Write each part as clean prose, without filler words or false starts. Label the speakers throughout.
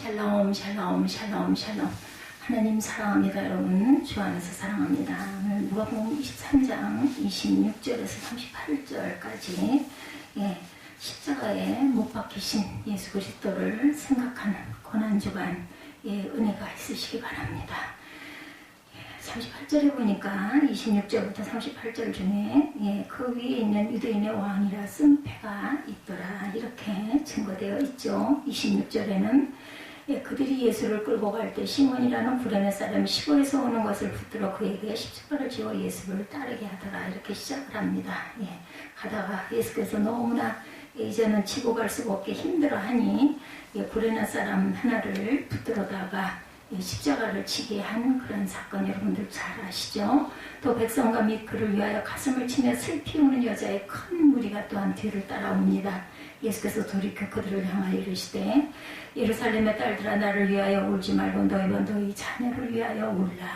Speaker 1: 샬롬 샬롬 샬롬 샬롬. 하나님 사랑합니다. 여러분 주 안에서 사랑합니다. 오늘 누가복음 23장 26절에서 38절까지 십자가에 못 박히신 예수 그리스도를 생각하는 고난주간의 은혜가 있으시기 바랍니다. 38절에 보니까 26절부터 38절 중에 그 위에 있는 유대인의 왕이라 쓴 패가 있더라 이렇게 증거되어 있죠. 26절에는 그들이 예수를 끌고 갈 때 시몬이라는 구레네 사람 시골에서 오는 것을 붙들어 그에게 십자가를 지워 예수를 따르게 하더라 이렇게 시작을 합니다. 가다가 예수께서 너무나 이제는 지고 갈 수가 없게 힘들어하니 구레네 사람 하나를 붙들어다가 십자가를 지게 한 그런 사건 여러분들 잘 아시죠? 또 백성과 및 그를 위하여 가슴을 치며 슬피 우는 여자의 큰 무리가 또한 뒤를 따라옵니다. 예수께서 돌이켜 그들을 향하여 이르시되 예루살렘의 딸들아 나를 위하여 울지 말고 너희 자녀를 위하여 울라.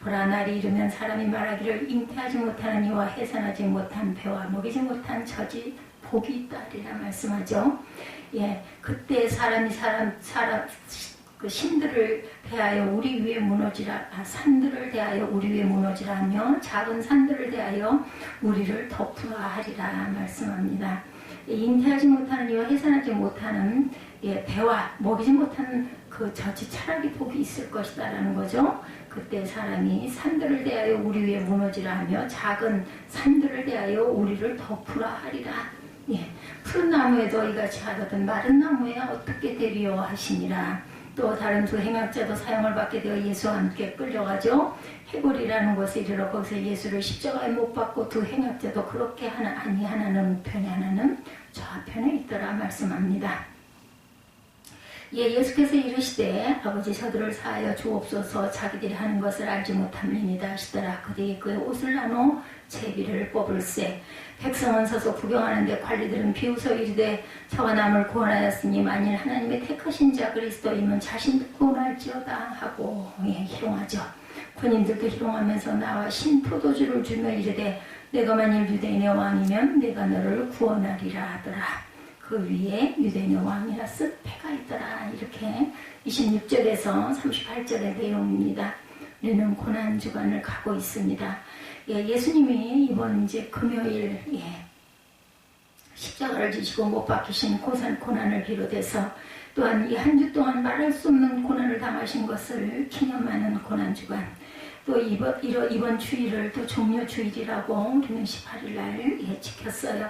Speaker 1: 보라 날이 이르면 사람이 말하기를 잉태하지 못하는 이와 해산하지 못한 배와 먹이지 못한 처지 복이 있다리라 말씀하죠. 그때 사람이 그 신들을 대하여 우리 위에 무너지라 산들을 대하여 우리 위에 무너지라 하며 작은 산들을 대하여 우리를 덮으라 하리라 말씀합니다. 잉태하지 못하는 이와 해산하지 못하는 배와 먹이지 못하는 그 젖이 차라리 복이 있을 것이다 라는 거죠. 그때 사람이 산들을 대하여 우리 위에 무너지라 하며 작은 산들을 대하여 우리를 덮으라 하리라. 푸른 나무에도 이같이 하거든 마른 나무에 어떻게 되리요 하시니라. 또 다른 두 행악자도 사형을 받게 되어 예수와 함께 끌려가죠. 해골이라는 곳에 이르러 거기서 예수를 십자가에 못 박고 두 행악자도 그렇게 하나는 우편에 하나는 좌편에 있더라 말씀합니다. 예수께서 이르시되 아버지 저들을 사하여 주옵소서 자기들이 하는 것을 알지 못함이니이다 하시더라. 그들이 그의 옷을 나눠 제비를 뽑을세. 백성은 서서 구경하는데 관리들은 비웃어 이르되 저가 남을 구원하였으니 만일 하나님의 택하신 자 그리스도이면 자신도 구원할지어다 하고 희롱하죠. 군인들도 희롱하면서 나와 신포도주를 주며 이르되 내가 만일 유대인의 왕이면 내가 너를 구원하리라 하더라. 그 위에 유대인의 왕이라 쓴 패가 있더라. 이렇게 26절에서 38절의 내용입니다. 우리는 고난주간을 가고 있습니다. 예수님이 이번 이제 금요일 십자가를 지시고 못 박히신 고난을 비롯해서 또한 이 한 주 동안 말할 수 없는 고난을 당하신 것을 기념하는 고난주간 또 이번 주일을 또 종료주일이라고 우리는 18일 날 지켰어요.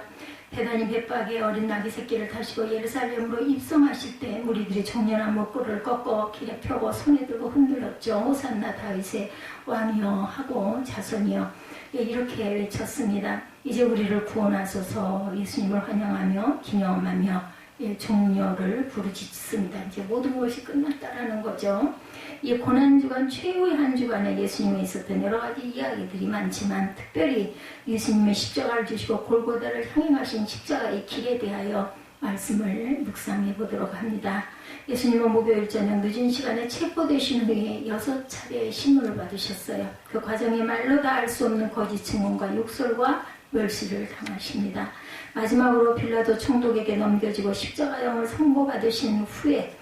Speaker 1: 대단히 백박의 어린 나귀 새끼를 타시고 예루살렘으로 입성하실 때 무리들이 종려난 목걸이를 꺾어 길에 펴고 손에 들고 흔들었죠. 호산나 다윗의 왕이여 하고 자손이여 이렇게 외쳤습니다. 이제 우리를 구원하소서 예수님을 환영하며 기념하며 종료를 부르짖습니다. 이제 모든 것이 끝났다라는 거죠. 이 고난주간 최후의 한 주간에 예수님이 있었던 여러 가지 이야기들이 많지만 특별히 예수님의 십자가를 지시고 골고다를 향해 가신 십자가의 길에 대하여 말씀을 묵상해 보도록 합니다. 예수님은 목요일 저녁 늦은 시간에 체포되신 후에 6차례의 신문을 받으셨어요. 그 과정에 말로 다 알 수 없는 거짓 증언과 욕설과 멸시를 당하십니다. 마지막으로 빌라도 총독에게 넘겨지고 십자가형을 선고받으신 후에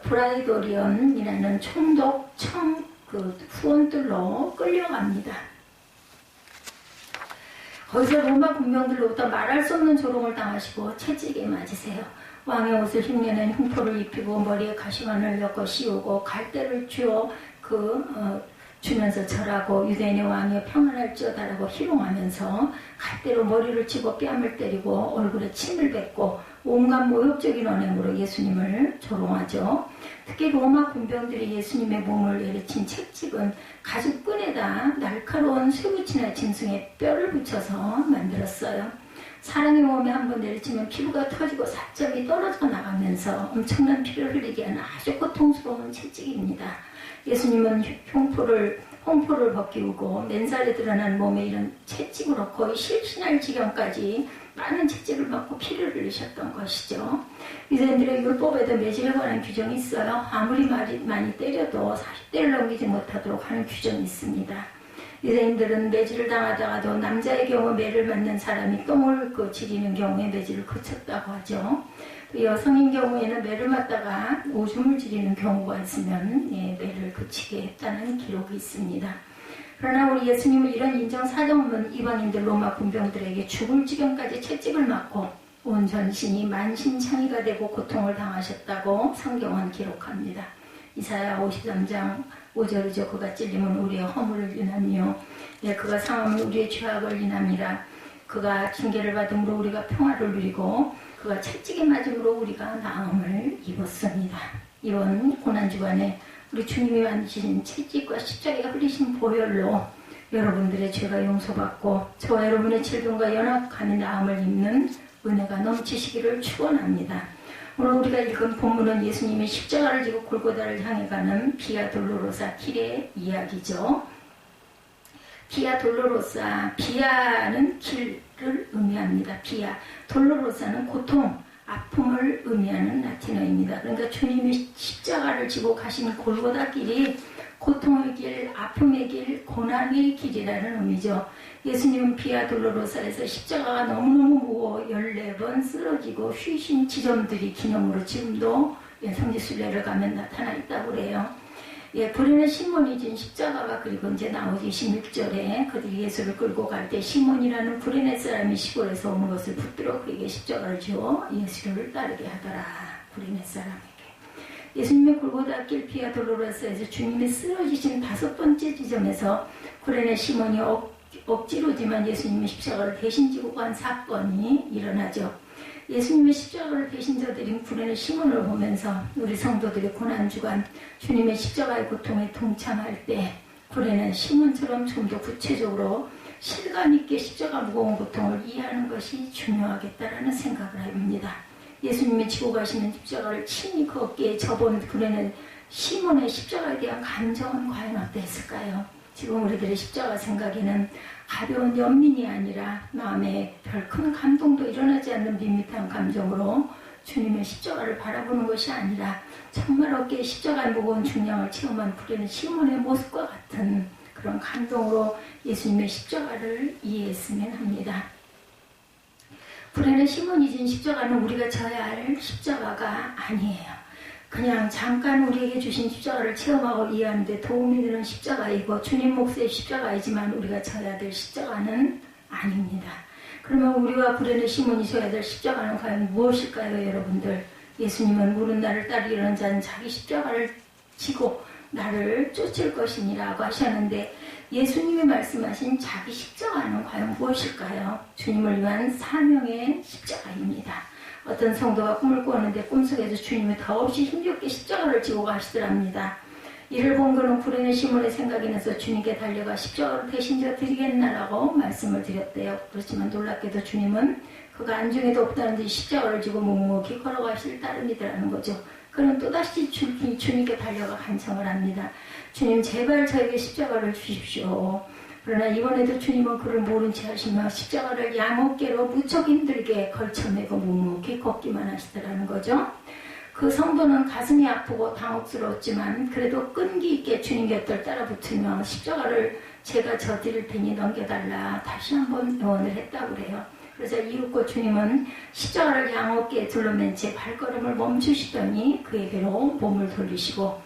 Speaker 1: 브라이도리언이라는 총독 후원들로 끌려갑니다. 거기서 로마 군병들로부터 말할 수 없는 조롱을 당하시고 채찍에 맞으세요. 왕의 옷을 흉내낸 흉포를 입히고 머리에 가시관을 엮어 씌우고 갈대를 주면서 절하고 유대인의 왕이여 평안할지어다라고 희롱하면서 갈대로 머리를 치고 뺨을 때리고 얼굴에 침을 뱉고 온갖 모욕적인 언행으로 예수님을 조롱하죠. 특히 로마 군병들이 예수님의 몸을 내리친 채찍은 가죽끈에다 날카로운 쇠붙이나 짐승의 뼈를 붙여서 만들었어요. 사람의 몸에 한번 내리치면 피부가 터지고 살점이 떨어져 나가면서 엄청난 피를 흘리게 하는 아주 고통스러운 채찍입니다. 예수님은 홍포를 벗기우고 맨살에 드러난 몸에 이런 채찍으로 거의 실신할 지경까지 많은 채찍을 맞고 피를 흘리셨던 것이죠. 유대인들의 율법에도 매질에 관한 규정이 있어요. 아무리 많이 때려도 40대를 넘기지 못하도록 하는 규정이 있습니다. 유대인들은 매질을 당하다가도 남자의 경우 매를 맞는 사람이 똥을 지리는 경우에 매질을 그쳤다고 하죠. 또 여성인 경우에는 매를 맞다가 오줌을 지리는 경우가 있으면 매를 그치게 했다는 기록이 있습니다. 그러나 우리 예수님은 이런 인정 사정 없는 이방인들 로마 군병들에게 죽을 지경까지 채찍을 맞고 온 전신이 만신창이가 되고 고통을 당하셨다고 성경은 기록합니다. 이사야 53장 5절이죠. 그가 찔림은 우리의 허물을 인하며 그가 상함은 우리의 죄악을 인함이라. 그가 징계를 받음으로 우리가 평화를 누리고 그가 채찍에 맞음으로 우리가 나음을 입었습니다. 이번 고난주간에 우리 주님이 만지신 채찍과 십자가가 흘리신 보혈로 여러분들의 죄가 용서받고 저와 여러분의 질병과 연약함이 나음을 입는 은혜가 넘치시기를 축원합니다. 오늘 우리가 읽은 본문은 예수님이 십자가를 지고 골고다를 향해 가는 비아 돌로로사 길의 이야기죠. 비아 돌로로사, 비아는 길을 의미합니다. 비아, 돌로로사는 고통, 아픔을 의미하는 라틴어입니다. 그러니까 주님이 십자가를 지고 가신 골고다 길이 고통의 길, 아픔의 길, 고난의 길이라는 의미죠. 예수님은 비아 돌로로사에서 십자가가 너무너무 무거워 14번 쓰러지고 휘신 지점들이 기념으로 지금도 성지순례를 가면 나타나 있다고 그래요. 불에는 시몬이 진 십자가가 그리고 이제 나오지 16절에 그들이 예수를 끌고 갈 때 시몬이라는 구레네 사람이 시골에서 오는 것을 붙들어 그에게 십자가를 지어 예수를 따르게 하더라. 구레네 사람에게. 예수님의 골고다 길 비아 돌로로사에서 주님이 쓰러지신 5번째 지점에서 구레네 시몬이 억지로지만 예수님의 십자가를 대신 지고 간 사건이 일어나죠. 예수님의 십자가를 대신 져드린 구레네 시몬을 보면서 우리 성도들이 고난주간 주님의 십자가의 고통에 동참할 때 구레네 시몬처럼 좀 더 구체적으로 실감 있게 십자가 무거운 고통을 이해하는 것이 중요하겠다라는 생각을 해봅니다. 예수님이 지고 가시는 십자가를 친히 그 어깨에 접은 구레네 시몬의 십자가에 대한 감정은 과연 어땠을까요? 지금 우리들의 십자가 생각에는 가벼운 연민이 아니라 마음에 별 큰 감동도 일어나지 않는 밋밋한 감정으로 주님의 십자가를 바라보는 것이 아니라 정말 어깨에 십자가의 무거운 중량을 체험한 구레네 시몬의 모습과 같은 그런 감동으로 예수님의 십자가를 이해했으면 합니다. 구레네 시몬이 진 십자가는 우리가 져야 할 십자가가 아니에요. 그냥 잠깐 우리에게 주신 십자가를 체험하고 이해하는 데 도움이 되는 십자가이고 주님 몫의 십자가이지만 우리가 져야 될 십자가는 아닙니다. 그러면 우리와 구레네 시몬이 져야 될 십자가는 과연 무엇일까요, 여러분들? 예수님은 물은 나를 따르려는 자는 자기 십자가를 지고 나를 쫓을 것이니라고 하셨는데 예수님이 말씀하신 자기 십자가는 과연 무엇일까요? 주님을 위한 사명의 십자가입니다. 어떤 성도가 꿈을 꾸었는데 꿈속에서 주님이 더없이 힘겹게 십자가를 지고 가시더랍니다. 이를 본 그는 구레네 시몬의 생각이 나서 주님께 달려가 십자가를 대신 져 드리겠나라고 말씀을 드렸대요. 그렇지만 놀랍게도 주님은 그가 안중에도 없다는 듯이 십자가를 지고 묵묵히 걸어가실 따름이더라는 거죠. 그는 또다시 주님께 달려가 간청을 합니다. 주님 제발 저에게 십자가를 주십시오. 그러나 이번에도 주님은 그를 모른 채 하시며 십자가를 양어깨로 무척 힘들게 걸쳐매고 묵묵히 걷기만 하시더라는 거죠. 그 성도는 가슴이 아프고 당혹스러웠지만 그래도 끈기 있게 주님 곁을 따라붙으며 십자가를 제가 져 드릴 테니 넘겨달라 다시 한번 애원을 했다고 그래요. 그래서 이윽고 주님은 십자가를 양어깨에 둘러맨 채 발걸음을 멈추시더니 그에게로 몸을 돌리시고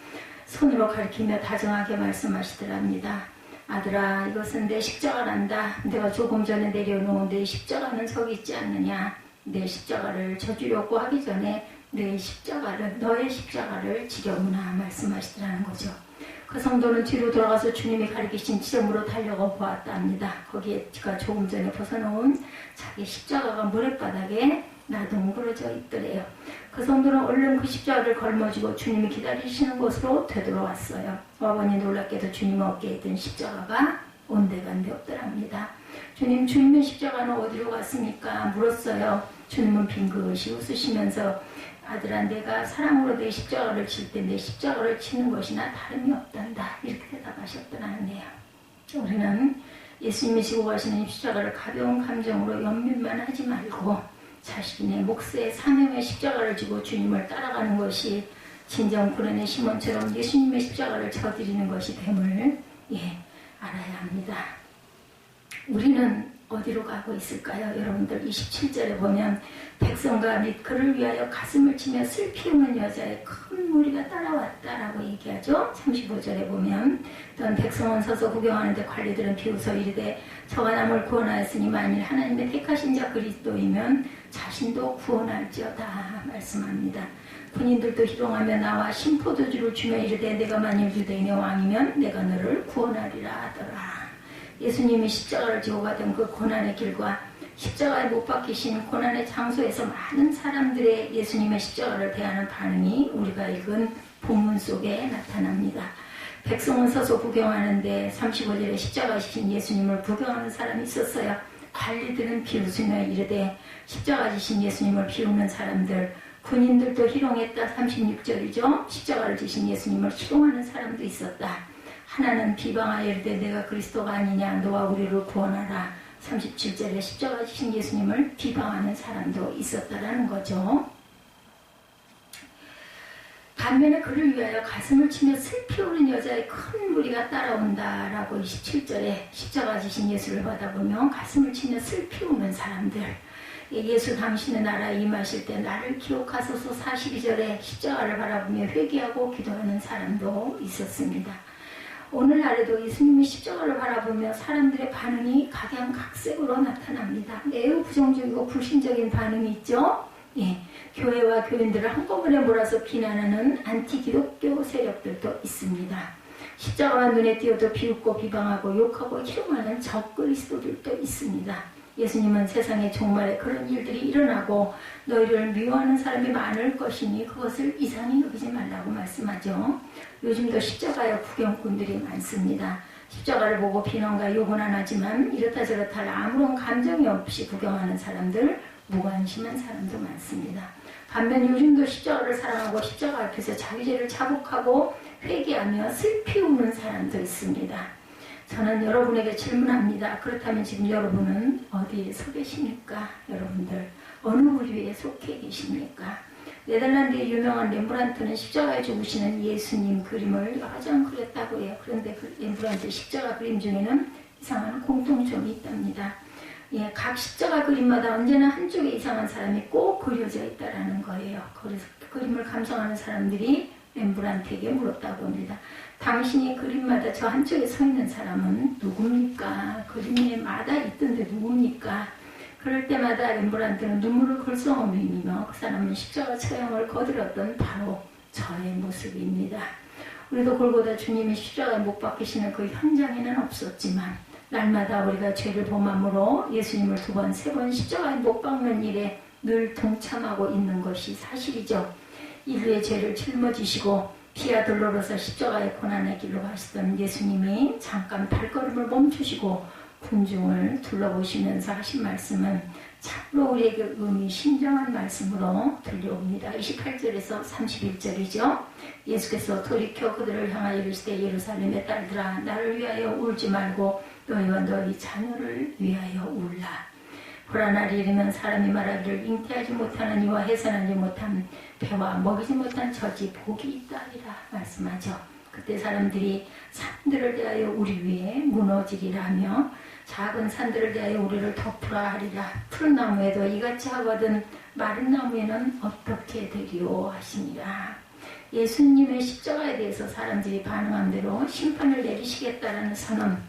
Speaker 1: 손으로 가리키며 다정하게 말씀하시더랍니다. 아들아, 이것은 내 십자가란다. 내가 조금 전에 내려놓은 내 십자가는 저기 있지 않느냐. 내 십자가를 져주려고 하기 전에 너의 십자가를 지려구나 말씀하시더라는 거죠. 그 성도는 뒤로 돌아가서 주님이 가리키신 지점으로 달려가 보았답니다. 거기에 그가 조금 전에 벗어놓은 자기 십자가가 모래바닥에 나둥그러져 있더래요. 그 성도는 얼른 그 십자가를 걸머쥐고 주님이 기다리시는 곳으로 되돌아왔어요. 와보니 놀랍게도 주님 어깨에 있던 십자가가 온데간데 없더랍니다. 주님의 십자가는 어디로 갔습니까? 물었어요. 주님은 빙긋이 웃으시면서 아들아, 내가 사랑으로 내 십자가를 칠 때 내 십자가를 치는 것이나 다름이 없단다. 이렇게 대답하셨더라네요. 우리는 예수님이 지고 가시는 십자가를 가벼운 감정으로 연민만 하지 말고 자신의 몫의 사명의 십자가를 지고 주님을 따라가는 것이 진정 구레네 시몬처럼 예수님의 십자가를 져드리는 것이 됨을 알아야 합니다. 우리는 어디로 가고 있을까요? 여러분들 27절에 보면 백성과 및 그를 위하여 가슴을 치며 슬피 우는 여자의 큰 무리가 따라왔다라고 얘기하죠. 35절에 보면 또한 백성은 서서 구경하는데 관리들은 비웃어 이르되 저가 남을 구원하였으니 만일 하나님의 택하신 자 그리스도이면 자신도 구원할지어다 말씀합니다. 군인들도 희롱하며 나와 신포도주를 주며 이르되 내가 만일 유대인의 왕이면 내가 너를 구원하리라 하더라. 예수님이 십자가를 지고 가던 그 고난의 길과 십자가에 못 박히신 고난의 장소에서 많은 사람들의 예수님의 십자가를 대하는 반응이 우리가 읽은 본문 속에 나타납니다. 백성은 서서 구경하는데 35절에 십자가 지신 예수님을 구경하는 사람이 있었어요. 관리들은 비웃으며 이르되 십자가 지신 예수님을 비웃는 사람들, 군인들도 희롱했다. 36절이죠. 십자가를 지신 예수님을 희롱하는 사람도 있었다. 하나는 비방하여 이르되 내가 그리스도가 아니냐 너와 우리를 구원하라. 37절에 십자가 지신 예수님을 비방하는 사람도 있었다라는 거죠. 반면에 그를 위하여 가슴을 치며 슬피 우는 여자의 큰 무리가 따라온다라고 27절에 십자가 지신 예수를 받아보며 가슴을 치며 슬피 우는 사람들, 예수 당신의 나라에 임하실 때 나를 기억하소서. 42절에 십자가를 바라보며 회개하고 기도하는 사람도 있었습니다. 오늘날에도 예수님의 십자가를 바라보며 사람들의 반응이 각양각색으로 나타납니다. 매우 부정적이고 불신적인 반응이 있죠. 교회와 교인들을 한꺼번에 몰아서 비난하는 안티기독교 세력들도 있습니다. 십자가가 눈에 띄어도 비웃고 비방하고 욕하고 희롱하는 적그리스도들도 있습니다. 예수님은 세상의 종말에 그런 일들이 일어나고 너희를 미워하는 사람이 많을 것이니 그것을 이상히 여기지 말라고 말씀하죠. 요즘도 십자가의 구경꾼들이 많습니다. 십자가를 보고 비난과 욕은 안 하지만 이렇다 저렇다 아무런 감정이 없이 구경하는 사람들, 무관심한 사람도 많습니다. 반면 요즘도 십자가를 사랑하고 십자가 앞에서 자기 죄를 자복하고 회개하며 슬피 우는 사람도 있습니다. 저는 여러분에게 질문합니다. 그렇다면 지금 여러분은 어디에 서 계십니까? 여러분들 어느 부류에 속해 계십니까? 네덜란드의 유명한 렘브란트는 십자가에 죽으시는 예수님 그림을 여러 장 그렸다고 해요. 그런데 그 렘브란트 십자가 그림 중에는 이상한 공통점이 있답니다. 각 십자가 그림마다 언제나 한쪽에 이상한 사람이 꼭 그려져 있다는 거예요. 그래서 그 그림을 감상하는 사람들이 렘브란트에게 물었다고 합니다. 당신이 그림마다 저 한쪽에 서 있는 사람은 누굽니까? 그림마다 있던데 누굽니까? 그럴 때마다 렘브란트는 눈물을 글썽이며 그 사람은 십자가 처형을 거들었던 바로 저의 모습입니다. 우리도 골고다 주님이 십자가에 못 박히시는 그 현장에는 없었지만 날마다 우리가 죄를 범함으로 예수님을 2번, 3번 십자가에 못 박는 일에 늘 동참하고 있는 것이 사실이죠. 인류의 죄를 짊어지시고 피와 돌로로서 십자가의 고난의 길로 가시던 예수님이 잠깐 발걸음을 멈추시고 군중을 둘러보시면서 하신 말씀은 참으로 우리에게 의미심장한 말씀으로 들려옵니다. 28절에서 31절이죠. 예수께서 돌이켜 그들을 향하여 이르시되 예루살렘의 딸들아 나를 위하여 울지 말고 너희와 너희 자녀를 위하여 울라. 보라 날이 이르면 사람이 말하기를 잉태하지 못하는 이와 해산하지 못한 배와 먹이지 못한 젖이 복이 있다리라 말씀하죠. 그때 사람들이 산들을 대하여 우리 위에 무너지리라 하며 작은 산들을 대하여 우리를 덮으라 하리라. 푸른 나무에도 이같이 하거든 마른 나무에는 어떻게 되리오 하시니라. 예수님의 십자가에 대해서 사람들이 반응한 대로 심판을 내리시겠다라는 선언.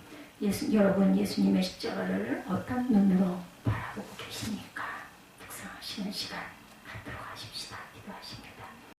Speaker 1: 여러분 예수님의 십자가를 어떤 눈으로 바라보고 계십니까? 묵상하시는 시간 갖도록 하십시다. 기도하십니다.